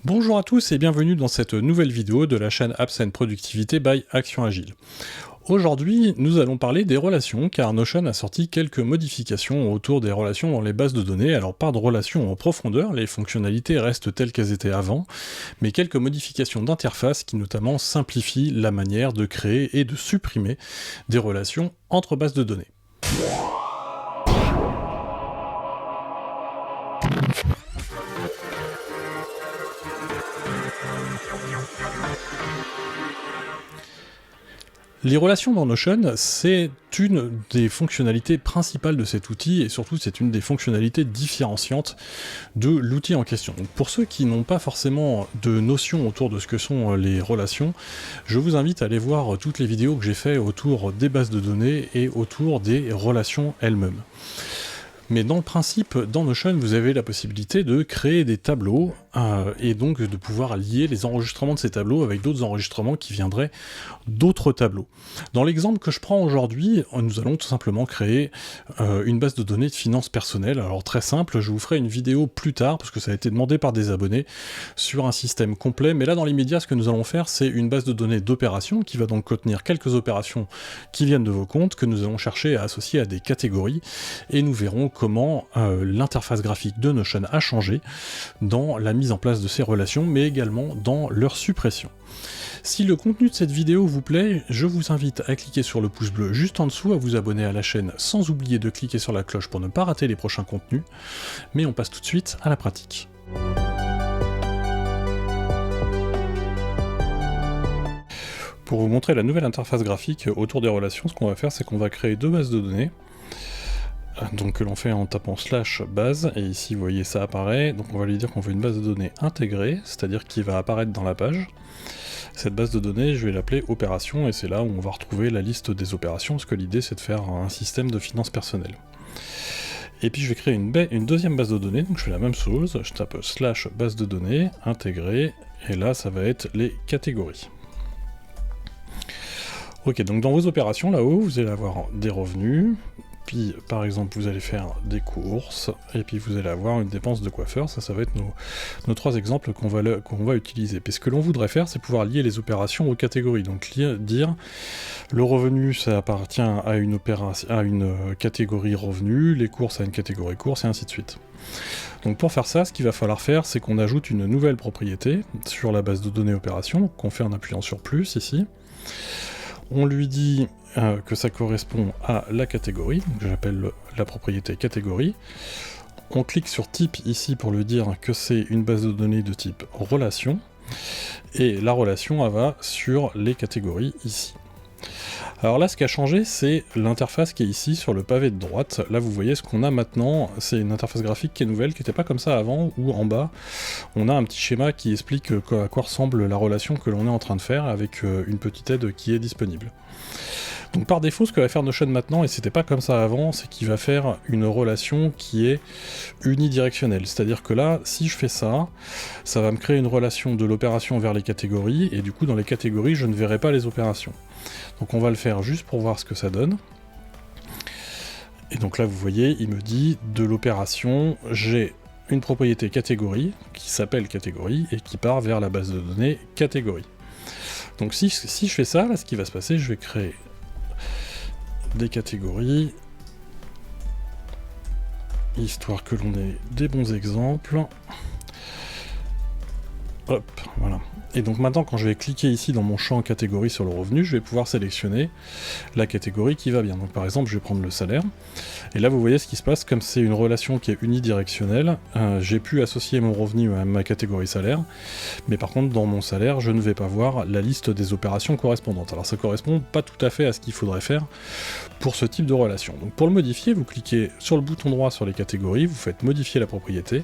Bonjour à tous et bienvenue dans cette nouvelle vidéo de la chaîne Apps and Productivity by Action Agile. Aujourd'hui, nous allons parler des relations, car Notion a sorti quelques modifications autour des relations dans les bases de données. Alors pas de relations en profondeur, les fonctionnalités restent telles qu'elles étaient avant, mais quelques modifications d'interface qui notamment simplifient la manière de créer et de supprimer des relations entre bases de données. Les relations dans Notion, c'est une des fonctionnalités principales de cet outil, et surtout c'est une des fonctionnalités différenciantes de l'outil en question. Donc pour ceux qui n'ont pas forcément de notion autour de ce que sont les relations, je vous invite à aller voir toutes les vidéos que j'ai fait autour des bases de données et autour des relations elles-mêmes. Mais dans le principe, dans Notion, vous avez la possibilité de créer des tableaux et donc de pouvoir lier les enregistrements de ces tableaux avec d'autres enregistrements qui viendraient d'autres tableaux. Dans l'exemple que je prends aujourd'hui, nous allons tout simplement créer une base de données de finances personnelles. Alors très simple, je vous ferai une vidéo plus tard, parce que ça a été demandé par des abonnés, sur un système complet. Mais là, dans l'immédiat, ce que nous allons faire, c'est une base de données d'opérations, qui va donc contenir quelques opérations qui viennent de vos comptes, que nous allons chercher à associer à des catégories, et nous verrons comment l'interface graphique de Notion a changé dans la mise en place de ces relations, mais également dans leur suppression. Si le contenu de cette vidéo vous plaît, je vous invite à cliquer sur le pouce bleu juste en dessous, à vous abonner à la chaîne sans oublier de cliquer sur la cloche pour ne pas rater les prochains contenus, mais on passe tout de suite à la pratique. Pour vous montrer la nouvelle interface graphique autour des relations, ce qu'on va faire, c'est qu'on va créer deux bases de données, donc que l'on fait en tapant /base, et ici vous voyez ça apparaît, donc on va lui dire qu'on veut une base de données intégrée, c'est-à-dire qui va apparaître dans la page. Cette base de données, je vais l'appeler opération, et c'est là où on va retrouver la liste des opérations, parce que l'idée c'est de faire un système de finances personnelles. Et puis je vais créer une deuxième base de données, donc je fais la même chose, je tape /base de données, intégrée, et là ça va être les catégories. Ok, donc dans vos opérations, là-haut, vous allez avoir des revenus, puis par exemple vous allez faire des courses, et puis vous allez avoir une dépense de coiffeur. Ça va être nos trois exemples qu'on va utiliser. Puis ce que l'on voudrait faire, c'est pouvoir lier les opérations aux catégories. Donc dire le revenu, ça appartient à une catégorie revenu, les courses à une catégorie courses, et ainsi de suite. Donc pour faire ça, ce qu'il va falloir faire, c'est qu'on ajoute une nouvelle propriété sur la base de données opération, qu'on fait en appuyant sur plus ici. On lui dit que ça correspond à la catégorie, donc j'appelle la propriété catégorie. On clique sur type ici pour lui dire que c'est une base de données de type relation, et la relation elle va sur les catégories ici. Alors là, ce qui a changé, c'est l'interface qui est ici sur le pavé de droite. Là, vous voyez ce qu'on a maintenant, c'est une interface graphique qui est nouvelle, qui n'était pas comme ça avant, où en bas, on a un petit schéma qui explique à quoi ressemble la relation que l'on est en train de faire, avec une petite aide qui est disponible. Donc par défaut, ce que va faire Notion maintenant, et c'était pas comme ça avant, c'est qu'il va faire une relation qui est unidirectionnelle. C'est-à-dire que là, si je fais ça, ça va me créer une relation de l'opération vers les catégories, et du coup dans les catégories, je ne verrai pas les opérations. Donc on va le faire juste pour voir ce que ça donne. Et donc là, vous voyez, il me dit de l'opération, j'ai une propriété catégorie, qui s'appelle catégorie, et qui part vers la base de données catégorie. Donc si je fais ça, là, ce qui va se passer, je vais créer des catégories, histoire que l'on ait des bons exemples. Hop, voilà. Et donc maintenant, quand je vais cliquer ici dans mon champ catégorie sur le revenu, je vais pouvoir sélectionner la catégorie qui va bien. Donc par exemple, je vais prendre le salaire. Et là, vous voyez ce qui se passe, comme c'est une relation qui est unidirectionnelle, j'ai pu associer mon revenu à ma catégorie salaire, mais par contre, dans mon salaire, je ne vais pas voir la liste des opérations correspondantes. Alors ça correspond pas tout à fait à ce qu'il faudrait faire pour ce type de relation. Donc pour le modifier, vous cliquez sur le bouton droit sur les catégories, vous faites modifier la propriété,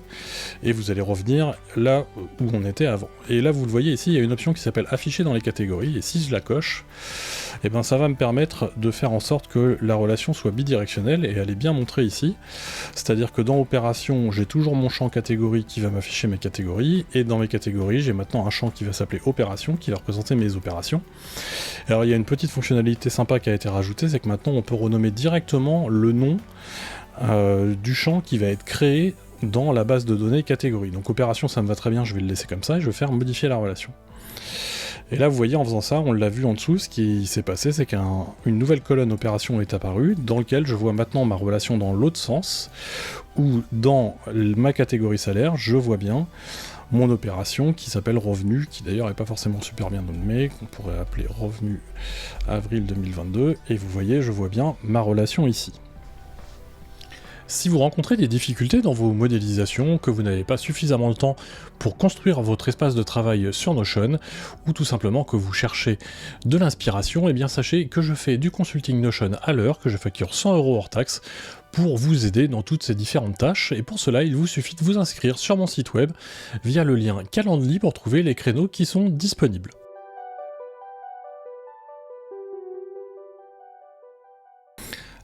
et vous allez revenir là où on était avant. Et là, vous le voyez ici, il y a une option qui s'appelle afficher dans les catégories, et si je la coche, et ben ça va me permettre de faire en sorte que la relation soit bidirectionnelle, et elle est bien montrée ici. C'est-à-dire que dans opération, j'ai toujours mon champ catégorie qui va m'afficher mes catégories, et dans mes catégories, j'ai maintenant un champ qui va s'appeler opération, qui va représenter mes opérations. Alors il y a une petite fonctionnalité sympa qui a été rajoutée, c'est que maintenant on peut renommer directement le nom du champ qui va être créé dans la base de données catégorie. Donc opération, ça me va très bien, je vais le laisser comme ça, et je vais faire modifier la relation. Et là, vous voyez, en faisant ça, on l'a vu en dessous, ce qui s'est passé, c'est qu'une nouvelle colonne opération est apparue, dans laquelle je vois maintenant ma relation dans l'autre sens, où dans ma catégorie salaire, je vois bien mon opération qui s'appelle revenu, qui d'ailleurs n'est pas forcément super bien nommée, qu'on pourrait appeler revenu avril 2022, et vous voyez, je vois bien ma relation ici. Si vous rencontrez des difficultés dans vos modélisations, que vous n'avez pas suffisamment de temps pour construire votre espace de travail sur Notion, ou tout simplement que vous cherchez de l'inspiration, eh bien sachez que je fais du consulting Notion à l'heure, que je facture 100 € hors taxe, pour vous aider dans toutes ces différentes tâches, et pour cela il vous suffit de vous inscrire sur mon site web via le lien Calendly pour trouver les créneaux qui sont disponibles.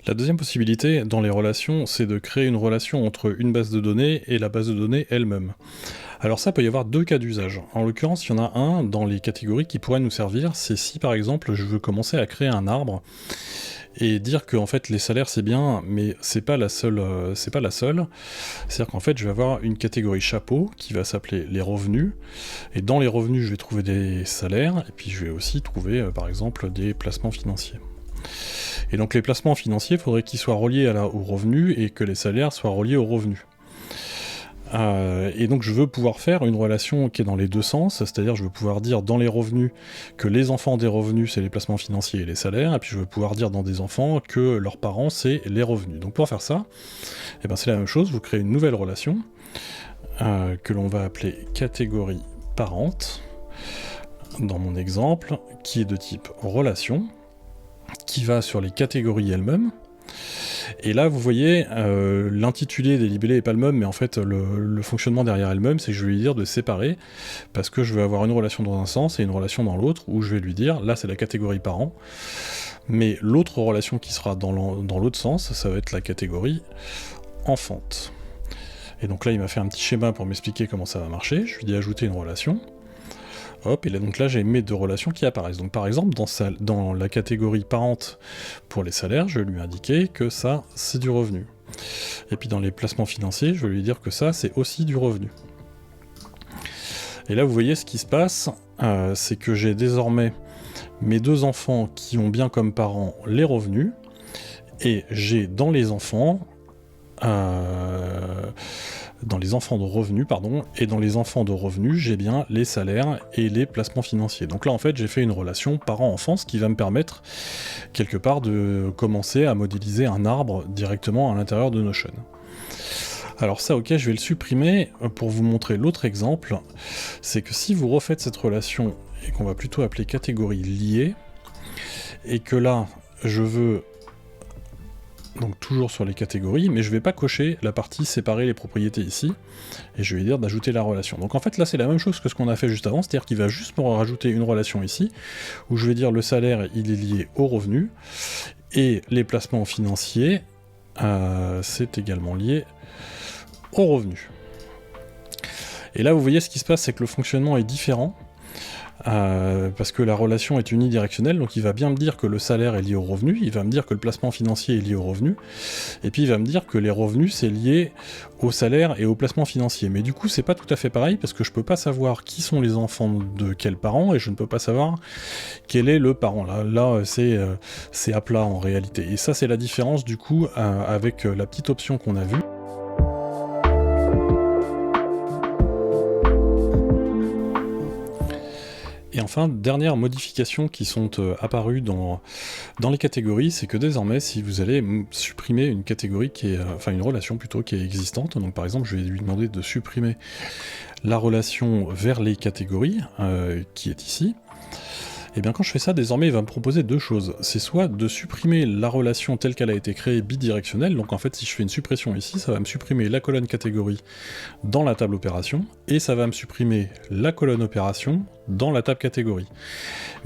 La deuxième possibilité dans les relations, c'est de créer une relation entre une base de données et la base de données elle-même. Alors ça peut y avoir deux cas d'usage. En l'occurrence, il y en a un dans les catégories qui pourrait nous servir, c'est si par exemple je veux commencer à créer un arbre et dire que en fait les salaires c'est bien, mais c'est pas la seule. C'est-à-dire qu'en fait je vais avoir une catégorie chapeau qui va s'appeler les revenus, et dans les revenus je vais trouver des salaires, et puis je vais aussi trouver par exemple des placements financiers. Et donc les placements financiers, il faudrait qu'ils soient reliés aux revenus et que les salaires soient reliés aux revenus. Et donc je veux pouvoir faire une relation qui est dans les deux sens, c'est-à-dire je veux pouvoir dire dans les revenus que les enfants des revenus c'est les placements financiers et les salaires, et puis je veux pouvoir dire dans des enfants que leurs parents c'est les revenus. Donc pour faire ça, eh ben c'est la même chose, vous créez une nouvelle relation que l'on va appeler catégorie parente, dans mon exemple, qui est de type relation, qui va sur les catégories elles-mêmes. Et là, vous voyez, l'intitulé des libellés n'est pas le même, mais en fait, le fonctionnement derrière elle-même, c'est que je vais lui dire de séparer, parce que je vais avoir une relation dans un sens et une relation dans l'autre, où je vais lui dire, là c'est la catégorie parent, mais l'autre relation qui sera dans l'autre sens, ça va être la catégorie enfante. Et donc là, il m'a fait un petit schéma pour m'expliquer comment ça va marcher. Je lui dis ajouter une relation. Hop, et là, donc là j'ai mes deux relations qui apparaissent. Donc par exemple, dans la catégorie parente pour les salaires, je vais lui indiquer que ça, c'est du revenu. Et puis dans les placements financiers, je vais lui dire que ça, c'est aussi du revenu. Et là, vous voyez ce qui se passe, c'est que j'ai désormais mes deux enfants qui ont bien comme parents les revenus, et j'ai dans les enfants de revenus, et dans les enfants de revenus, j'ai bien les salaires et les placements financiers. Donc là, en fait, j'ai fait une relation parent-enfant, ce qui va me permettre, quelque part, de commencer à modéliser un arbre directement à l'intérieur de Notion. Alors ça, ok, je vais le supprimer pour vous montrer l'autre exemple. C'est que si vous refaites cette relation, et qu'on va plutôt appeler catégorie liée, et que là, je veux donc toujours sur les catégories, mais je vais pas cocher la partie séparer les propriétés ici, et je vais dire d'ajouter la relation. Donc en fait là c'est la même chose que ce qu'on a fait juste avant, c'est-à-dire qu'il va juste me rajouter une relation ici, où je vais dire le salaire il est lié au revenu, et les placements financiers, c'est également lié au revenu. Et là vous voyez ce qui se passe, c'est que le fonctionnement est différent, parce que la relation est unidirectionnelle, donc il va bien me dire que le salaire est lié au revenu, il va me dire que le placement financier est lié au revenu, et puis il va me dire que les revenus c'est lié au salaire et au placement financier. Mais du coup c'est pas tout à fait pareil, parce que je peux pas savoir qui sont les enfants de quel parent, et je ne peux pas savoir quel est le parent. Là c'est à plat en réalité. Et ça c'est la différence du coup avec la petite option qu'on a vue. Et enfin, dernière modification qui sont apparues dans les catégories, c'est que désormais, si vous allez supprimer une catégorie qui est, enfin une relation plutôt qui est existante, donc par exemple, je vais lui demander de supprimer la relation vers les catégories, qui est ici, et bien quand je fais ça, désormais il va me proposer deux choses. C'est soit de supprimer la relation telle qu'elle a été créée bidirectionnelle, donc en fait si je fais une suppression ici, ça va me supprimer la colonne catégorie dans la table opération, et ça va me supprimer la colonne opération dans la table catégorie.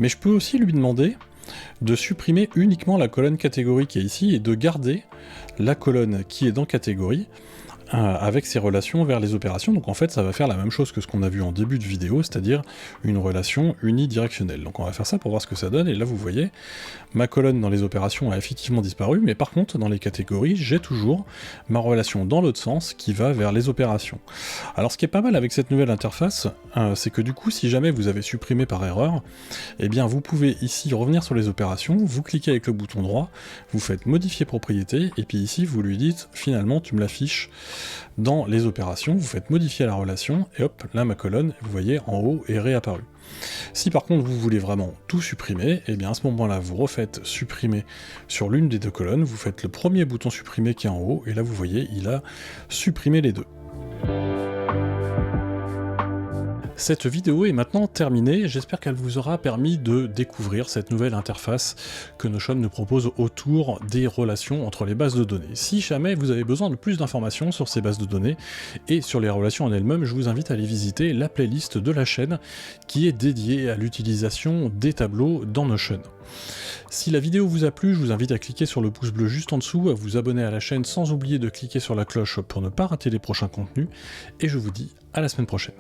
Mais je peux aussi lui demander de supprimer uniquement la colonne catégorie qui est ici, et de garder la colonne qui est dans catégorie, avec ces relations vers les opérations. Donc en fait, ça va faire la même chose que ce qu'on a vu en début de vidéo, c'est-à-dire une relation unidirectionnelle. Donc on va faire ça pour voir ce que ça donne, et là vous voyez, ma colonne dans les opérations a effectivement disparu, mais par contre, dans les catégories, j'ai toujours ma relation dans l'autre sens qui va vers les opérations. Alors ce qui est pas mal avec cette nouvelle interface, c'est que du coup, si jamais vous avez supprimé par erreur, eh bien vous pouvez ici revenir sur les opérations, vous cliquez avec le bouton droit, vous faites modifier propriété, et puis ici vous lui dites finalement tu me l'affiches dans les opérations, vous faites modifier la relation, et hop, là ma colonne, vous voyez, en haut est réapparue. Si par contre vous voulez vraiment tout supprimer, et bien à ce moment-là vous refaites supprimer sur l'une des deux colonnes, vous faites le premier bouton supprimer qui est en haut, et là vous voyez, il a supprimé les deux. Cette vidéo est maintenant terminée, j'espère qu'elle vous aura permis de découvrir cette nouvelle interface que Notion nous propose autour des relations entre les bases de données. Si jamais vous avez besoin de plus d'informations sur ces bases de données et sur les relations en elles-mêmes, je vous invite à aller visiter la playlist de la chaîne qui est dédiée à l'utilisation des tableaux dans Notion. Si la vidéo vous a plu, je vous invite à cliquer sur le pouce bleu juste en dessous, à vous abonner à la chaîne sans oublier de cliquer sur la cloche pour ne pas rater les prochains contenus, et je vous dis à la semaine prochaine.